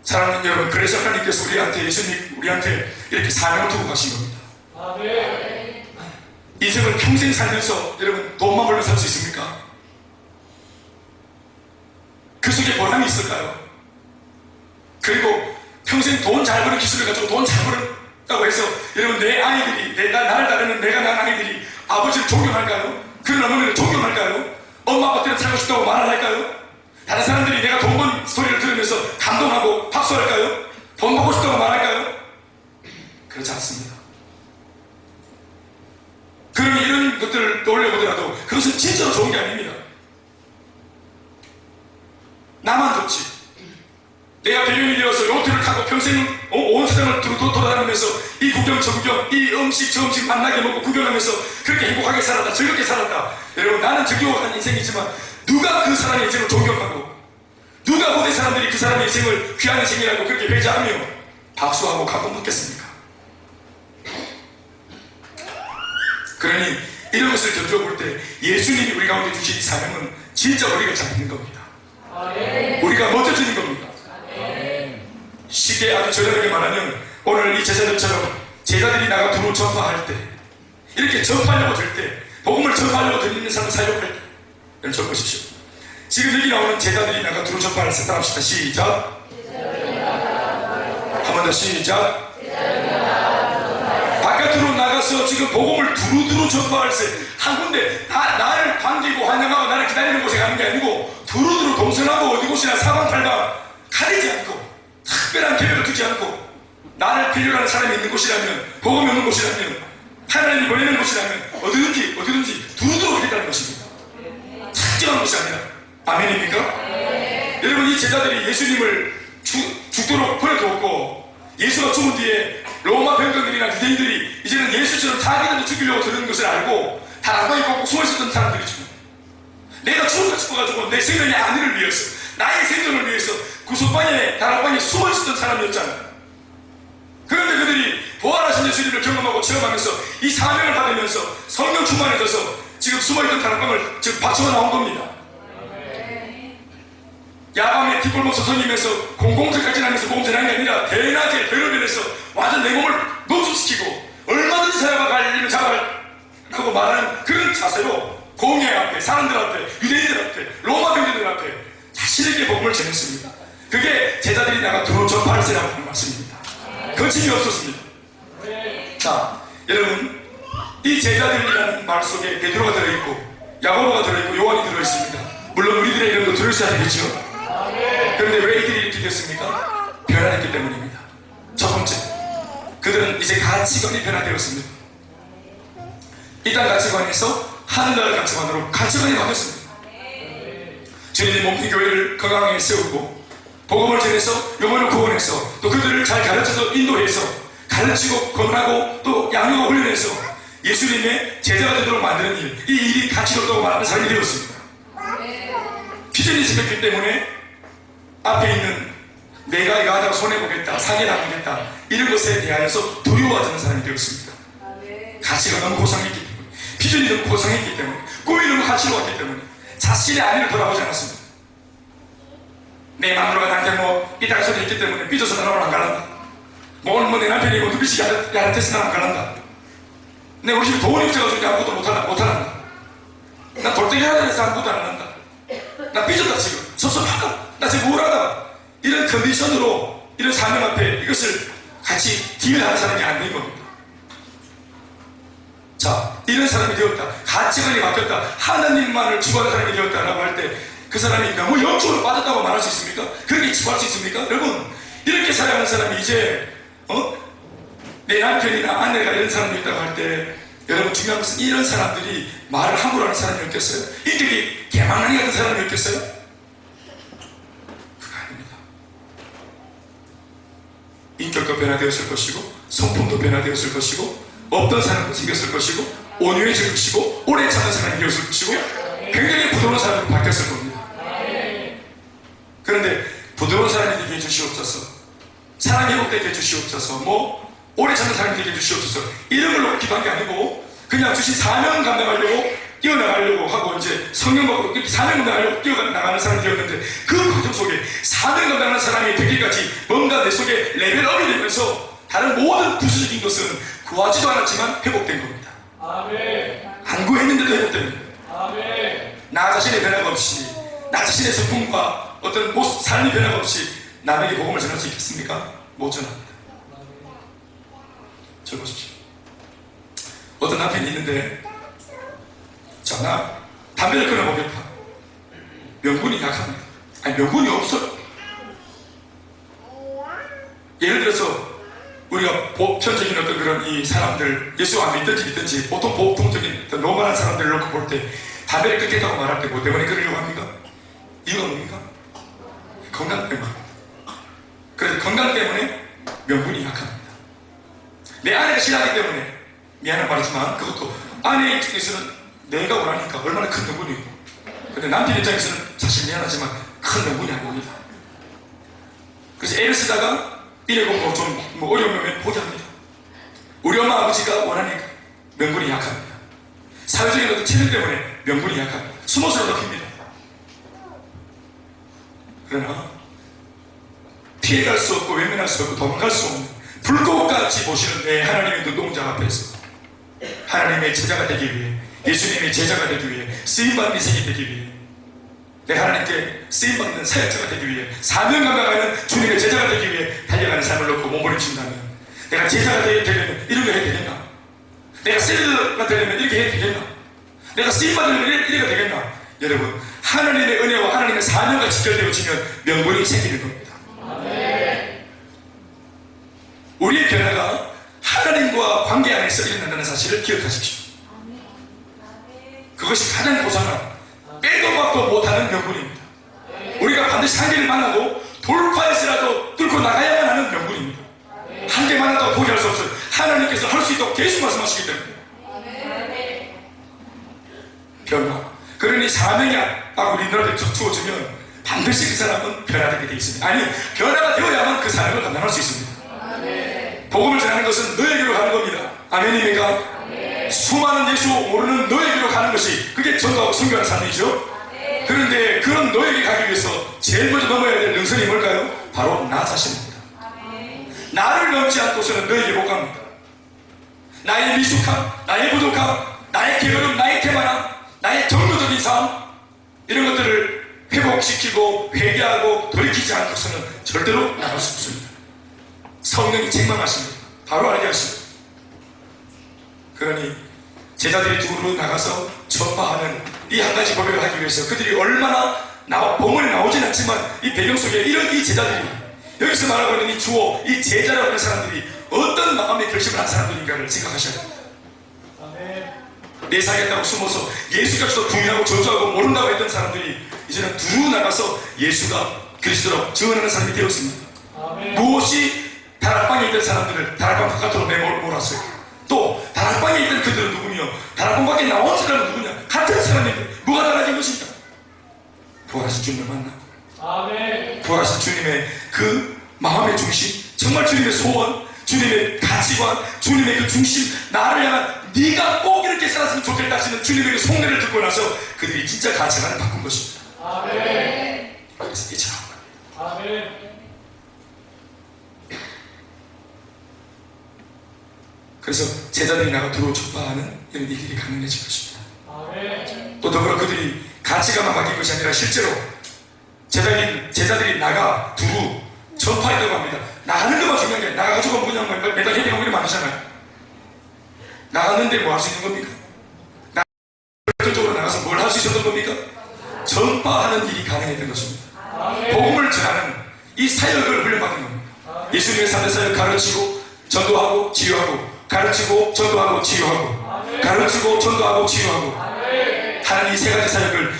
사랑하는 여러분, 그래서 하나님께서 예수님 우리한테 이렇게 사명을 두고 가신 겁니다. 인생을 평생 살면서 여러분 돈만 벌면 살 수 있습니까? 그 속에 보람이 있을까요? 그리고 평생 돈 잘 버는 기술을 가지고 돈 잘 벌었다고 해서 여러분 내 아이들이, 나를 따르는 내가 낳은 아이들이 아버지를 존경할까요? 그런 어머니를 존경할까요? 엄마 아빠한테 살고 싶다고 말을 할까요? 다른 사람들이 내가 돈 번 소리를 들으면서 감동하고 박수할까요? 돈 받고 싶다고 말할까요? 그렇지 않습니다. 그러면 이런 것들을 떠올려보더라도 그것은 진짜로 좋은 게 아닙니다. 나만 좋지. 내가 배경이 되어서 요트를 타고 평생 온 세상을 돌아다니면서 이 구경 저 구경, 이 음식 저 음식 만나게 먹고 구경하면서 그렇게 행복하게 살았다, 즐겁게 살았다. 여러분, 나는 즐거워한 인생이지만 누가 그 사람의 인생을 존경하고, 누가 모든 사람들이 그 사람의 인생을 귀한 인생이라고 그렇게 배제하며 박수하고 감동받겠습니까? 그러니 이런 것을 견뎌볼 때 예수님이 우리 가운데 주신 이 사명은 진짜 우리가 잡히는 겁니다. 우리가 멋져지는 겁니다. 쉽게 아주 저렴하게 말하면 오늘 이 제자들처럼 제자들이 나가 두루 전파할 때, 이렇게 전파하려고 들 때, 복음을 전파하려고 들리는 사람을 사역할 때, 여러분 좀 보십시오. 지금 여기 나오는 제자들이 나가 두루 전파할 때 따라합시다. 시작. 한 번 더 시작. 바깥으로 나가서 지금 복음을 두루두루 전파할 때 한 군데 나를 반기고 환영하고 나를 기다리는 곳에 가는 게 아니고 두루두루 동선하고 어디 곳이나 사방팔방 가리지 않고 특별한 계획을 두지 않고 나를 필요로 하는 사람이 있는 곳이라면, 복음이 없는 곳이라면, 하나님이 보내는 곳이라면 어디든지 두루두루 하겠다는 것입니다. 특정한 것이 아니라. 아멘입니까? 여러분, 이 제자들이 예수님을 죽도록 보내두었고, 예수가 죽은 뒤에 로마 병정들이나 유대인들이 이제는 예수처럼 자기들도 죽이려고 드는 것을 알고 다락방에 꼭 숨어 있었던 사람들이죠. 내가 죽을까 싶어가지고 내 생명의 안위를 위해서, 나의 생존을 위해서 구석방에 다락방에 숨어 있었던 사람이었잖아요. 그런데 그들이 부활하신 예수님을 경험하고 체험하면서 이 사명을 받으면서 성령 충만해져서 지금 숨어있던 다락방을 지금 바쳐서 나온 겁니다. 야밤에 뒷골목 서성이면서 공공전까지 하면서 공전하는 게 아니라 대낮에 배로변에서 완전 내 몸을 노출시키고 얼마든지 사역과 갈 일을 잡아가고 말하는 그런 자세로 공회 앞에, 사람들 앞에, 유대인들 앞에, 로마 병제들 앞에 자신에게 복음을 전했습니다. 그게 제자들이 나가 두루 전파할 때라고 하는 말씀입니다. 거침이 없었습니다. 자, 여러분, 이 제자들이라는 말 속에 베드로가 들어있고 야고보가 들어있고 요한이 들어있습니다. 물론 우리들의 이름도 들어있어야 되겠죠. 그런데 왜 이들이 이렇게 됐습니까? 변화했기 때문입니다. 첫 번째, 그들은 이제 가치관이 변화되었습니다. 이 땅 가치관에서 하늘나라 가치관으로 가치관이 바뀌었습니다. 주님이 몸된 교회를 건강하게 세우고 복음을 전해서 영혼을 구원해서 또 그들을 잘 가르쳐서 인도해서 가르치고 권하고 또 양육하고 훈련해서 예수님의 제자가 되도록 만드는 일, 이 일이 가치롭다고 말하는 사람이 되었습니다. 비전이 생겼기 때문에 앞에 있는 내가 이거 하다가 손해보겠다, 상해 당하겠다 이런 것에 대하여서 두려워하는 사람이 되었습니다. 가치가 너무 고상했기 때문에, 비전이 너무 고상했기 때문에, 꿈이 너무 가치로웠기 때문에 자신의 안위를 돌아보지 않았습니다. 내 마누라가 나한테 이 딸 소리 했기 때문에 삐져서 나라고 안 갈란다. 내 남편이 눈빛이 야릇해서 나랑 안 갈란다. 내 우리 집에 돈이 없어가지고 아무것도 못하란다. 나 돌덩이 하나 해서 아무것도 안 한다. 나 삐졌다 지금. 섭섭하다. 나 지금 우울하다. 이런 컨디션으로 이런 사명 앞에 이것을 같이 딜하는 사람이 안 된 겁니다. 자, 이런 사람이 되었다. 가치관이 바뀌었다. 하나님만을 추구하는 사람이 되었다라고 할 때 그 사람이 너무 영적으로 빠졌다고 말할 수 있습니까? 그렇게 추구할 수 있습니까? 여러분, 이렇게 살아가는 사람이 이제 내 남편이나 아내가 이런 사람이 있다고 할 때 여러분, 중요한 것은 이런 사람들이 말을 함부로 하는 사람이었겠어요? 인격이 개망나니 같은 사람이었겠어요? 그거 아닙니다. 인격도 변화되었을 것이고 성품도 변화되었을 것이고 없던 사람도 생겼을 것이고 온유해질 것이고 오래 참는 사람이 되었을 것이고 굉장히 부드러운 사람으로 바뀌었을 겁니다. 그런데 부드러운 사람이 되게 해주시옵소서, 사랑이 회복되게 해주시옵소서, 오래 참는 사람이 되게 해주시옵소서 이런 걸로 기도한 게 아니고 그냥 주신 사명 감당하려고 뛰어나가려고 하고 이제 성령 받고 사명 감당하려고 뛰어나가는 사람이 되었는데 그 과정 속에 사명 감당하는 사람이 되기까지 뭔가 내 속에 레벨업이 되면서 다른 모든 부수적인 것은 구하지도 않았지만 회복된 겁니다. 안 구했는데도 회복됩니다. 나 자신의 변화가 없이, 나 자신의 성품과 어떤 모습, 삶의 변화가 없이 남에게 복음을 전할 수 있겠습니까? 못 전합니다. 저 보십시오. 어떤 남편이 있는데, 자, 나 담배를 끊어보겠다. 명분이 약합니다. 아니, 명분이 없어요. 예를 들어서 우리가 보편적인 어떤 그런 이 사람들, 예수 안 믿든지 보통 보통적인 어떤 노멀한 사람들을 놓고 볼 때 담배를 끊겠다고 말할 때 뭐 때문에 끊으려고 합니까? 이유가 뭡니까? 건강 때문에. 그래서 건강 때문에 명분이 약합니다. 내 아내가 싫어하기 때문에 미안한 말이지만 그것도 아내 입장에서는 내가 원하니까 얼마나 큰 명분이고, 근데 남편 입장에서는 사실 미안하지만 큰 명분이 아닙니다. 그래서 애를 쓰다가 이래고 좀 어려우면 포기합니다. 우리 엄마 아버지가 원하니까 명분이 약합니다. 사회적인 어떤 체면 때문에 명분이 약합니다. 숨어서라도 핍니다. 그러나 피해갈 수 없고 외면할 수 없고 도망갈 수 없는 불꽃같이 보시는 내 하나님의 눈동자 앞에서 하나님의 제자가 되기 위해, 예수님의 제자가 되기 위해, 쓰임받는 인생이 되기 위해, 내 하나님께 쓰임받는 사역자가 되기 위해, 사명 감당하는 주님의 제자가 되기 위해 달려가는 삶을 놓고 몸부림친다면, 내가 제자가 되려면 이렇게 해야 되겠나? 내가 셀러가 되려면 이렇게 해야 되겠나? 내가 쓰임받으려면 이래가 되겠나? 여러분, 하나님의 은혜와 하나님의 사명과 직결되어지면 명분이 생기는 겁니다. 우리의 변화가 하나님과 관계 안에서 일어난다는 사실을 기억하십시오. 그것이 가장 고상한, 빼도 박도 못하는 명분입니다. 우리가 반드시 한계를 만나도 돌파해서라도 뚫고 나가야만 하는 명분입니다. 한계 만났다고 포기할 수 없어요. 하나님께서 할 수 있도록 계속 말씀하시기 때문에. 변화. 그러니 사명이 우리 눈앞에 주어지면 반드시 그 사람은 변화되게 되어 있습니다. 아니, 변화가 되어야만 그 사람을 감당할 수 있습니다. 복음을 전하는 것은 너에게로 가는 겁니다. 아멘입니까? 수많은 예수 모르는 너에게로 가는 것이, 그게 전도하고 선교하는 삶이죠. 그런데 그런 너에게 가기 위해서 제일 먼저 넘어야 될 능선이 뭘까요? 바로 나 자신입니다. 나를 넘지 않고서는 너에게 못 갑니다. 나의 미숙함, 나의 부족함, 나의 게으름, 나의 태만함, 나의 정도적인 삶, 이런 것들을 회복시키고 회개하고 돌이키지 않고서는 절대로 나갈 수 없습니다. 성령이 책망하십니다. 바로 알게 하십니다. 그러니 제자들이 두루 나가서 전파하는 이 한 가지 고백을 하기 위해서 그들이 얼마나 본문에 나오진 않지만 이 배경 속에 이 제자들이, 여기서 말하고 있는 이 주어, 이 제자라고 하는 사람들이 어떤 마음의 결심을 한 사람들인가를 생각하셔야 됩니다. 내 살겠다고 숨어서 예수께서도 부인하고 저주하고 모른다고 했던 사람들이 이제는 두루 나가서 예수가 그리스도로 증언하는 사람이 되었습니다. 무엇이 다락방에 있던 사람들을 다락방 바깥으로 내몰았어요. 또 다락방에 있던 그들은 누구며 다락방 밖에 나온 사람은 누구냐? 같은 사람인데 뭐가 달라진 것인가? 부활하신 주님을 만나고, 부활하신 주님의 그 마음의 중심, 정말 주님의 소원, 주님의 가치관, 주님의 그 중심, 나를 향한 네가 꼭 이렇게 살았으면 좋겠다 하시는 주님의 그 속내를 듣고 나서 그들이 진짜 가치관을 바꾼 것입니다. 그래서 이제 나온 거예요. 그래서 제자들이 나가 두루 전파하는 이런 일들이 가능해진 것입니다. 또 더불어 그들이 가치관만 바뀐 것이 아니라 실제로 제자들이 나가 두루 전파했다고 합니다. 나가는 것만 중요한 게 아니라 나가가지고 그냥 매달 헤딩하고 이러면 안 되잖아요. 나갔는데 뭐 할 수 있는 겁니까? 결정적으로 나가서 뭘 할 수 있었던 겁니까? 전파하는 일이 가능했던 것입니다. 복음을 전하는 이 사역을 훈련받은 겁니다. 예수님의 3대 사역 가르치고 전도하고 치유하고, 가르치고 전도하고 치유하고, 가르치고 전도하고 치유하고, 하는 이 세 가지 사역을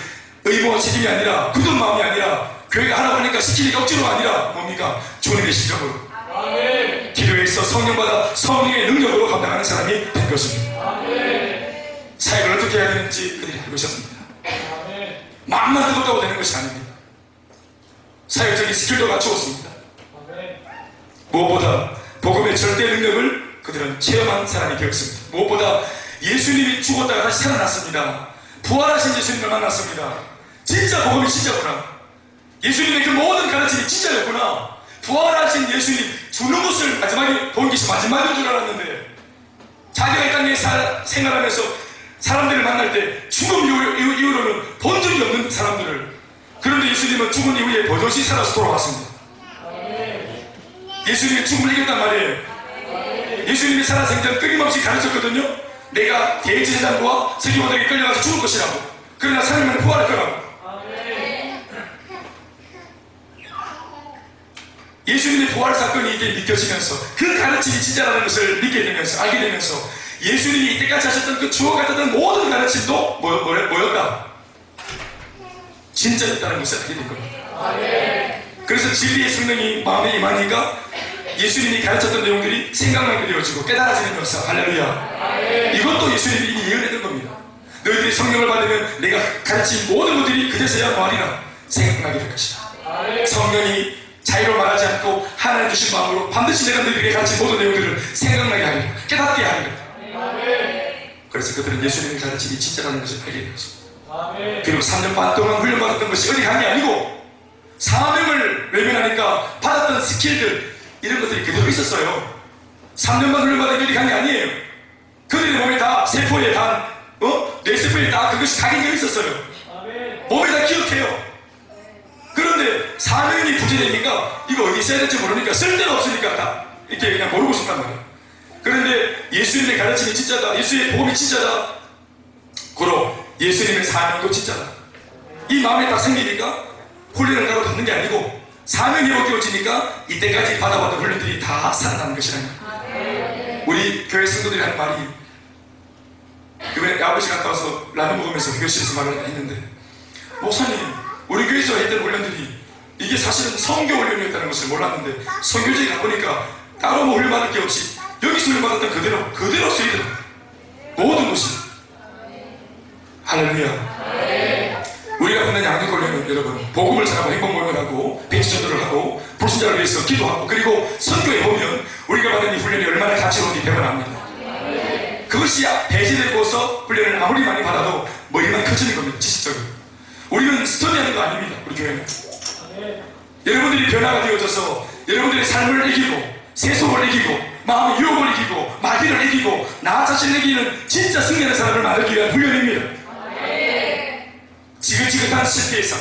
의무와 책임이 아니라 굳은 마음이 아니라 교회가 하라고 하니까 시키니까 억지로가 아니라 뭡니까? 주님의 실력으로, 기도에 있어 성령받아 성령의 능력으로 감당하는 사람이 된 것입니다. 사역을 어떻게 해야 되는지 그들이 알고 있었습니다. 마음만 뜨겁다고 되는 것이 아닙니다. 사역적인 스킬도 갖추었습니다. 무엇보다 복음의 절대 능력을 그들은 체험한 사람이 되었습니다. 무엇보다 예수님이 죽었다가 다시 살아났습니다. 부활하신 예수님을 만났습니다. 진짜 복음이 진짜구나. 예수님의 그 모든 가르침이 진짜였구나. 부활하신 예수님 죽는 것을 마지막에 본 것이 마지막인 줄 알았는데, 자기가 이 땅에 생활하면서 사람들을 만날 때 죽음 이후로는 본 적이 없는 사람들을, 그런데 예수님은 죽은 이후에 버젓이 살아서 돌아왔습니다. 예수님이 죽음을 이겼단 말이에요. 예수님이 살아생전 끊임없이 가르쳤거든요. 내가 대제사장과 세리원에게 끌려가서 죽을 것이라고. 그러나 3일 만에 부활할 거라고. 예수님의 부활 사건이 이게 믿겨지면서, 그 가르침이 진짜라는 것을 믿게 되면서, 알게 되면서, 예수님이 이때까지 하셨던 그 주어 같았던 모든 가르침도 뭐였다? 진짜였다는 것을 알게 된 겁니다. 그래서 진리의 성령이 마음에 임하니까 예수님이 가르쳤던 내용들이 생각나게 되어지고 깨달아지는 역사. 할렐루야. 이것도 예수님이 이미 예언했던 겁니다. 너희들이 성령을 받으면 내가 가르친 모든 것들이 그제서야 뭐하리라 생각나게 될 것이다. 성령이 자유로 말하지 않고 하나님 주신 마음으로 반드시 내가 너희들에게 가르친 모든 내용들을 생각나게 하리라, 깨닫게 하리라. 그래서 그들은 예수님이 가르침이 진짜라는 것을 알게 되었습니다. 그리고 3년 반 동안 훈련받았던 것이 어디 간 게 아니고 사명을 외면하니까 받았던 스킬들 이런 것들이 그대로 있었어요. 3년 반 훈련받은 게 어디 간 게 아니에요. 그들의 몸에 다 세포에 다 뇌세포에 다 그것이 각인되어 있었어요. 몸에 다 기억해요. 그런데 사명이 부재되니까 이거 어디 써야 될지 모르니까 쓸데가 없으니까 다 이렇게 그냥 모르고 싶단 말이에요. 그런데 예수님의 가르침이 진짜다, 예수의 복음이 진짜다, 고로 예수님의 사명도 진짜다, 이 마음에 딱 생기니까 훈련을 따로 받는 게 아니고 사명이 벗겨지니까 이때까지 받아봤던 훈련들이 다 살아나는 것이라는 거예요. 우리 교회 성도들이 하는 말이, 이번에 아버지 갔다 와서 라면 먹으면서 교실에서 말을 했는데, 목사님 우리 교회에서 했던 훈련들이 이게 사실은 성교 훈련이었다는 것을 몰랐는데 선교지에 가보니까 따로 뭐 훈련 받을 게 없이 여기서 훈련 받았던 그대로 쓰이더라고요. 모든 것이. 할렐루야. 우리가 받는 양육 훈련은 여러분 복음을 전하고 행복 모임을 배치 전도를 하고 불신자를 위해서 기도하고 그리고 선교에 보면 우리가 받는 이 훈련이 얼마나 가치로운지 배워납니다. 그것이 배제되고서 훈련을 아무리 많이 받아도 머리만 커지는 겁니다. 지식적으로. 우리는 스터디하는 거 아닙니다. 우리 교회는. 여러분들이 변화가 되어져서 여러분들의 삶을 이기고 세속을 이기고 마음의 유혹을 이기고 마귀를 이기고 나 자신을 이기는 진짜 승리하는 사람을 만들기 위한 훈련입니다. 지긋지긋한 실패에서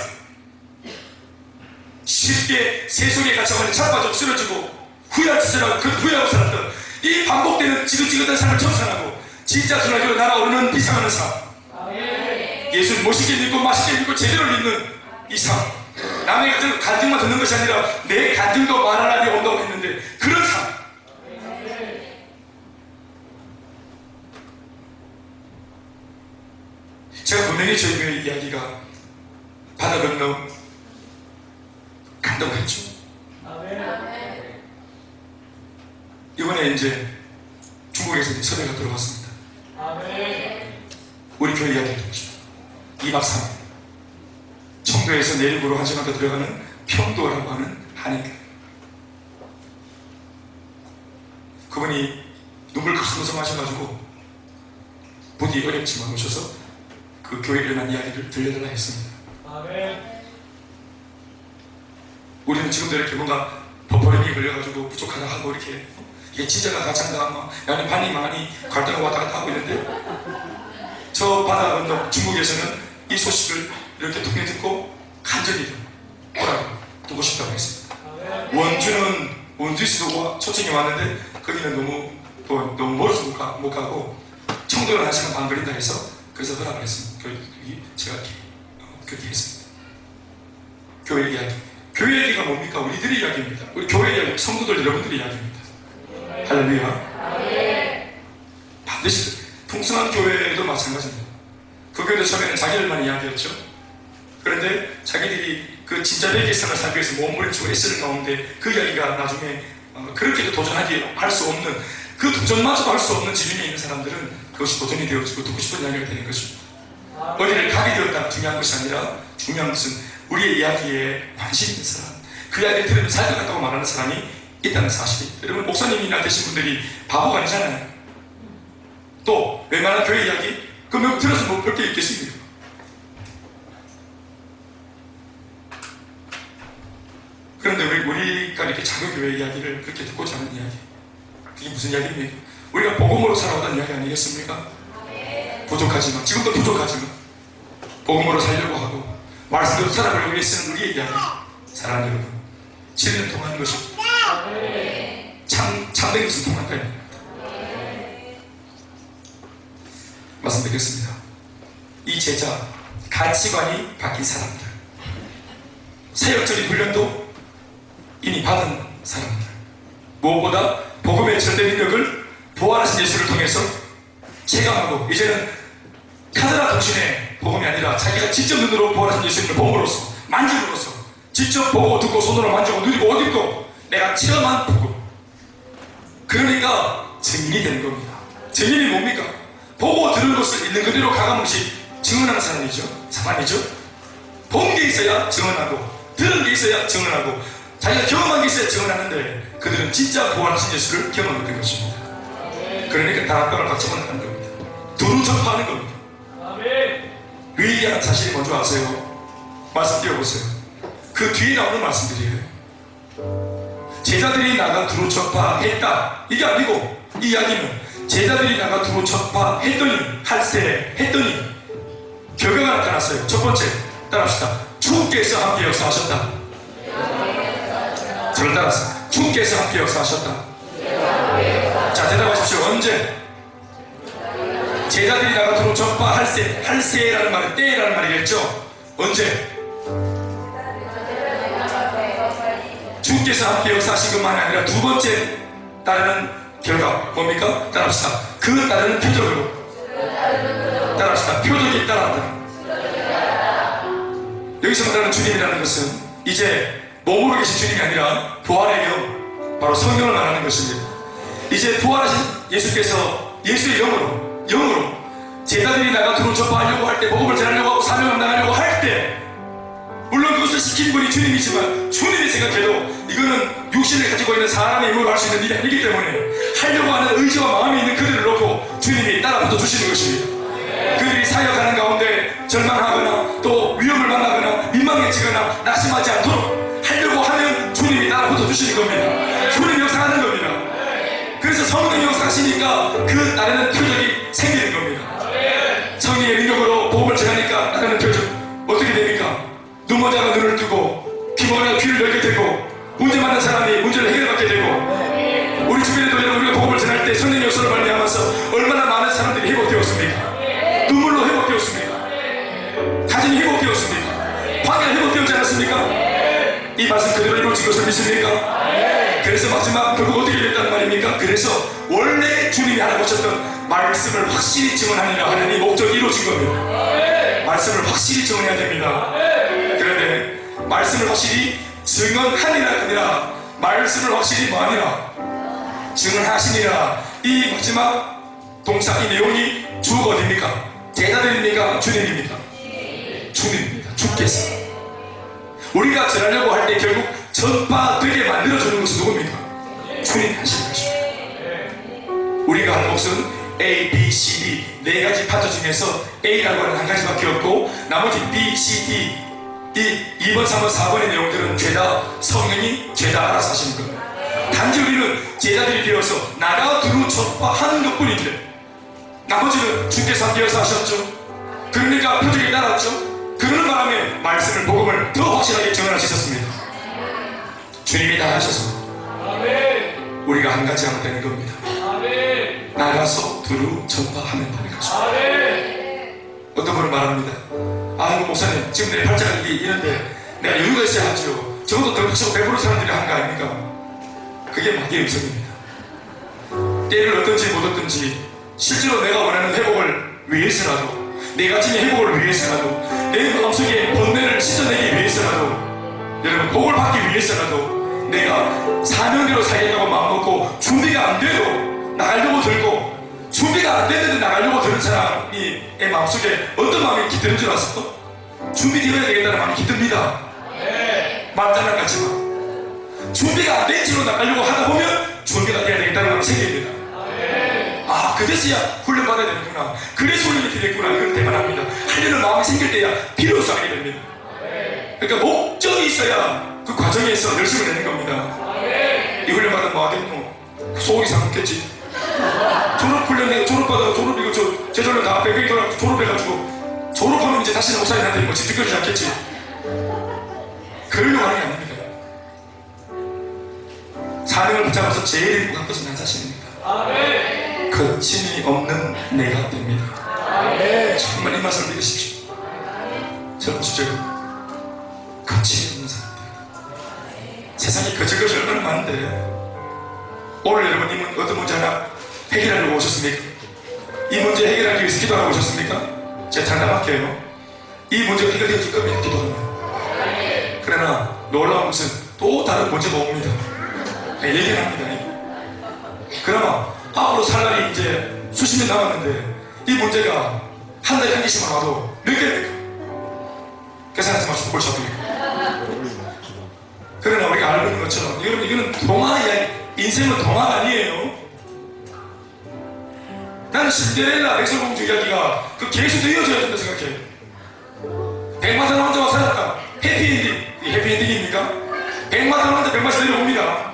쉽게 세속의 가치관에 자빠져 쓰러지고 후회하고 살았던 이 반복되는 지긋지긋한 삶을 청산하고 진짜 주나기로 날아오르는 비상하는 삶, 예수를 멋있게 믿고 맛있게 믿고 제대로 믿는 이 삶, 남의 간증만 듣는 것이 아니라 내 간증도 말하라니 온다고 했는데 그런 삶. 제가 분명히 저희 교회 이야기가 바다 건너 간다고 했죠. 이번에 이제 중국에서 이제 섭외가 들어왔습니다. 우리 교회 이야기 듣고 싶어요. 2박 3일 청도에서 내륙으로 1시간 더 들어가는 평도라고 하는 한인교회. 그분이 눈물 크면서 마셔가지고 부디 어렵지만 오셔서 그 교회에 일어난 이야기를 들려달라 했습니다. 우리는 지금도 이렇게 뭔가 버퍼링이 걸려가지고 부족하다 하고 이렇게 이게 진짜가 가짜인가 야니 반이 많이 갈등가 왔다 갔다 하고 있는데, 저 바다 건너 중국에서는 이 소식을 이렇게 통해 듣고 간절히 오라고 두고 싶다고 했습니다. 원주는 원주에서도 초청이 왔는데 거기는 너무 멀어서 못 가고 청도를 1시간 반 걸린다 해서 그래서 허락을 했습니다. 제가 그렇게 했습니다. 교회 이야기. 교회 이야기가 뭡니까? 우리들의 이야기입니다. 우리 교회 이야기, 성도들 여러분들의 이야기입니다. 할렐루야. 반드시 풍성한 교회도 마찬가지입니다. 그 교회도 처음에는 자기들만 이야기했죠. 그런데 자기들이 그 진짜 배기의 삶을 살기 위해서 몸부림치고 애쓰는 가운데 그 이야기가 나중에 그렇게도 도전하기 할 수 없는, 그 도전마저도 할 수 없는 지중에 있는 사람들은 그것이 도전이 되어지고 듣고 싶은 이야기가 되는 것입니다. 어디를 가게 되었다가 중요한 것이 아니라 중요한 것은 우리의 이야기에 관심 있는 사람, 그 이야기를 들으면 살 것 같다고 말하는 사람이 있다는 사실입니다. 여러분, 목사님이나 되신 분들이 바보가 아니잖아요. 또 웬만한 교회 이야기 그러면 들어서 뭐 볼 게 있겠습니까? 그런데 우리가 이렇게 작은 교회 이야기를 그렇게 듣고자 하는 이야기, 그게 무슨 이야기입니까? 우리가 복음으로 살아오던 이야기 아니겠습니까? 부족하지만, 지금도 부족하지만 복음으로 살려고 하고 말씀대로 살아가려고 위해 쓰는 우리의 이야기. 사랑하는 여러분, 7년 통하는 것이 참된 것은 통한다. 말씀드리겠습니다. 이 제자, 가치관이 바뀐 사람들, 사역적인 훈련도 이미 받은 사람들, 무엇보다 복음의 절대 능력을 부활하신 예수를 통해서 체감하고 이제는 카드라 통신의 복음이 아니라 자기가 직접 눈으로 부활하신 예수님을 봄으로써, 만짐으로써, 직접 보고 듣고 손으로 만지고 누리고 어디고 내가 체험한 복음, 그러니까 증인이 되는 겁니다. 증인이 뭡니까? 보고 들은 것을 있는 그대로 가감없이 증언하는 사람이죠. 본 게 있어야 증언하고, 들은 게 있어야 증언하고, 자기가 경험한 게 있어야 증언하는데, 그들은 진짜 부활하신 예수를 경험했던 것입니다. 그러니까 다락방을 같이 만나는 겁니다. 두루 전파하는 겁니다. 위대한 사실이 뭔지 아세요? 말씀 띄워보세요. 그 뒤에 나오는 말씀들이에요. 제자들이 나가 두루 전파했다, 이게 아니고, 이 이야기는 제자들이 나가 두루 전파했더니, 할세 했더니 결과가 나타났어요. 첫 번째, 따라합시다. 주께서 함께 역사하셨다. 저를 따라서 주께서 함께 역사하셨다. 자, 대답하십시오. 언제? 제자들이 나가 두루 전파 할세라는 말은 때라는 말이겠죠. 언제? 주께서 함께 역사하신 것만이 아니라 두 번째 따르는 결과 뭡니까? 따라합시다. 그 따르는 표적으로, 따라합시다. 표적이 따라한다. 여기서 말하는 주님이라는 것은 이제 몸으로 계신 주님이 아니라 부활의 영, 바로 성령을 말하는 것입니다. 이제 부활하신 예수께서 예수의 영으로 제자들이 나가 두루 전파하려고 할 때, 복음을 전하려고 하고 사명을 나가려고 할 때, 물론 그것을 시킨 분이 주님이지만 주님이 생각해도 이거는 육신을 가지고 있는 사람의 힘으로 할 수 있는 일이 아니기 때문에 하려고 하는 의지와 마음이 있는 그들을 놓고 주님이 따라붙어 주시는 것입니다. 그들이 사역하는 가운데 절망하거나 또 위험을 만나거나 민망해지거나 낙심하지 않도록 하려고 하면 주님이 따라붙어 주시는 겁니다. 주님이 역사하는 겁니다. 그래서 성령이 역사하시니까 그 따르는 표적이 생기는 겁니다. 성령의 능력으로 복음을 전하니까 따르는 표적 어떻게 됩니까? 눈먼자가 눈을 뜨고 귀머가 귀를 열게 되고 문제 많은 사람이 문제를 해결받게 되고, 우리 주변에도 여러분 우리가 복음을 전할 때 성령의 역사를 발휘하면서 얼마나 많은 사람들이 회복되었습니까? 눈물로 회복되었습니까? 가정이 회복되었습니까? 관계가 회복되었지 않았습니까? 이 말씀 그대로 이루어진 것을 믿습니까? 그래서 마지막 결국 어떻게 됐다는 말입니까? 그래서 원래 주님이 하라고 하셨던 말씀을 확실히 증언하느라 하는 이 목적이 이루어진 겁니다. 말씀을 확실히 증언해야 됩니다. 그런데 말씀을 확실히 증언하니라 아니라 말씀을 확실히 뭐하니라? 증언하시니라. 이 마지막 동사, 이 내용이 주가 어디입니까? 제자들입니까? 주님입니까? 주님입니다. 주께서 우리가 전하려고 할 때 결국 전파되게 만들어주는 것은 누굽니까? 주님이 하시는 것입니다. 우리가 할 몫은 A, B, C, D 네 가지 파트 중에서 A라고 하는 한 가지밖에 없고 나머지 B, C, D 이 2번, 3번, 4번의 내용들은 죄다 성령이 죄다 알아서 하시는 겁니다. 단지 우리는 제자들이 되어서 나가 두루 전파하는 것뿐인데 나머지는 주께서 함께 역사하셨죠. 그러니까 표적이 따랐죠. 그러는 바람에 말씀을, 복음을 더 확실하게 전할 수 있었습니다. 주님이 다 하셔서 우리가 한 가지 하면 되는 겁니다. 나가서 두루 전파하면 되는 것입니다. 어떤 분은 말합니다. 아이고 목사님, 지금 내 발자국이 이런데 내가 여유가 있어야 하죠. 적어도 덩치고 배부른 사람들이 한 거 아닙니까? 그게 마귀의 음성입니다. 때를 얻든지 못 얻든지 실제로 내가 원하는 회복을 위해서라도, 내 가정의 회복을 위해서라도, 내 마음속에 번뇌를 씻어내기 위해서라도, 여러분 복을 받기 위해서라도 내가 사명대로 살겠다고 마음먹고 준비가 안 돼도 나가려고 들고, 준비가 안 됐는데 나가려고 드는 사람이 내 마음속에 어떤 마음이 깃드는 줄 아세요? 준비되어야 되겠다는 마음이 깃듭니다. 말장난 같지만 준비가 안 된 채로 나가려고 하다 보면 준비가 돼야 되겠다는 마음이 생깁니다. 아, 그제서야 훈련받아야 되는구나, 그래서 훈련이 되겠구나, 이걸 대만합니다. 하려는 마음이 생길 때야 비로소 하게 됩니다. 그러니까 목적이 있어야 그 과정에서 열심을 내는 겁니다. 이 훈련받으면 뭐 하겠노? 속이 상했겠지. 졸업훈련에 졸업받아 졸업이고 제절로 다 백백이 돌아 졸업해가지고 졸업하면 이제 다시는 목사님한테 뭐 집중하지 않겠지. 그러려고 하는 게 아닙니다. 사명을 붙잡아서 제일 행복한 것은 난 자신입니다. 거침이 없는 내가 됩니다. 정말 이 말씀을 믿으십시오. 저 보십시오. 거침이 없는 사람입니다. 세상에 거칠 것이 얼마나 많은데 오늘 여러분 어떤 문제 하나 해결하려고 오셨습니까? 이 문제 해결하기 위해서 기도하고 오셨습니까? 제가 장담할게요. 이 문제가 해결되어질 겁니다. 기도하면. 그러나 놀라운 것은 또 다른 문제가 옵니다. 얘기를 합니다. 그나마 앞으로 살 날이 이제 수십 년 남았는데 이 문제가 한 달에 한 개씩만 와도 몇 개입니까? 계산하지 마시고 뭘 잡으니까. 그러나 우리가 알고 있는 것처럼 여러분 이거는 동화 이야기, 인생은 동화가 아니에요. 나는 신데렐라 백설공주 이야기가 그 계속 이어져야 된다 생각해. 백마탄 왕자와 살았다. 해피엔딩. 이 해피엔딩입니까? 백마탄 왕자 백마시 내려옵니다.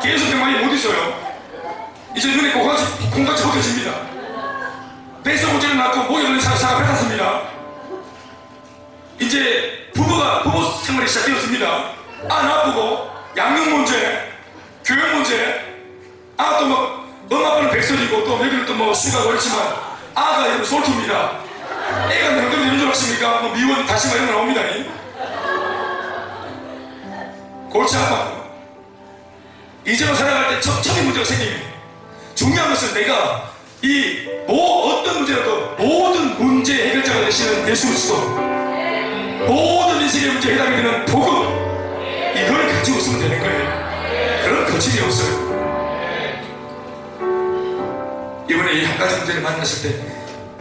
계속 백마이 못 있어요. 이제 눈에 콩같이 벗겨집니다. 백설공주를 낳고 목에 걸린 사가 뱉었습니다. 이제 부부 생활이 시작되었습니다. 나쁘고 양육 문제, 교육 문제, 또 뭐 엄마 아빠는 백설이고 또 여기는 또 뭐 수가 그렇지만 아가 여러분 솔투입니다. 애가 내가 그런 이런 줄 아십니까? 뭐 미원 다시마 이런 거 나옵니다. 골치 아파요. 이제로 살아갈 때 척척이 문제가 생깁니다. 중요한 것은 내가 어떤 문제라도 모든 문제 해결자가 되시는 예수 그리스도, 모든 인생의 문제 해답이 되는 복음, 이걸 가지고 있으면 되는 거예요. 그런 거침이 없어요. 이번에 이 한 가지 문제를 만났을 때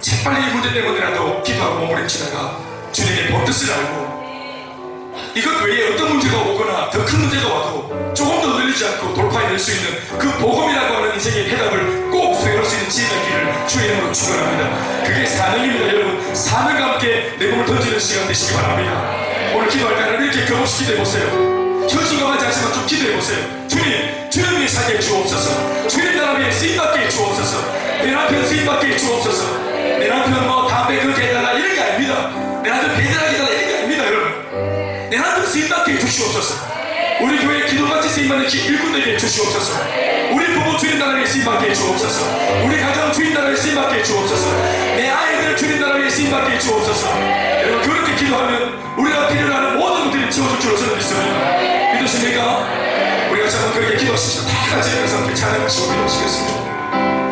재빨리 이 문제 때문에라도 기도하고 몸부림치다가 주님의 본 뜻을 알고 이것 외에 어떤 문제가 오거나 더 큰 문제가 와도 조금 더 늘리지 않고 돌파해낼 수 있는 그 복음이라고 하는 인생의 해답을 꼭 수행할 수 있는 지혜가 있기를 주의 이름으로 축원합니다. 그게 사명입니다. 여러분, 사명과 함께 내 몸을 던지는 시간 되시기 바랍니다. 오늘 기도할 때는 이렇게 경험시 기도해보세요. 현실감하지 않지만 좀 기도해보세요. 주님 위해 살게 주옵소서. 주님 나라 위해 쓰임받게 해주옵소서. 내 남편 쓰임받게 해주옵소서. 내 남편 뭐 담배 그렇게 해달라 이런 게 아닙니다. 내 남편 배달하게 해달라 이런 게 아닙니다. 여러분, 내 남편 쓰임받게 해주시옵소서. 우리 교회 기도같이 쓰임받는 일꾼되게 해주시옵소서. 우리 부부 주님 나라 위해 쓰임받게 해주옵소서. 우리 가정 주님 나라 위해 쓰임받게 해주옵소서. 내 아이들 주님 나라 위해 쓰임받게 해주옵소서. 여러분, 그렇게 기도하면 우리가 필요로 하는 모든 것들이 채워줄 줄로 저는 믿습니다. 믿으십니까? 우리가 한번 그렇게 기도하십시오. 다 같이 여기서 함께 찬양하시고 기도하시겠습니다.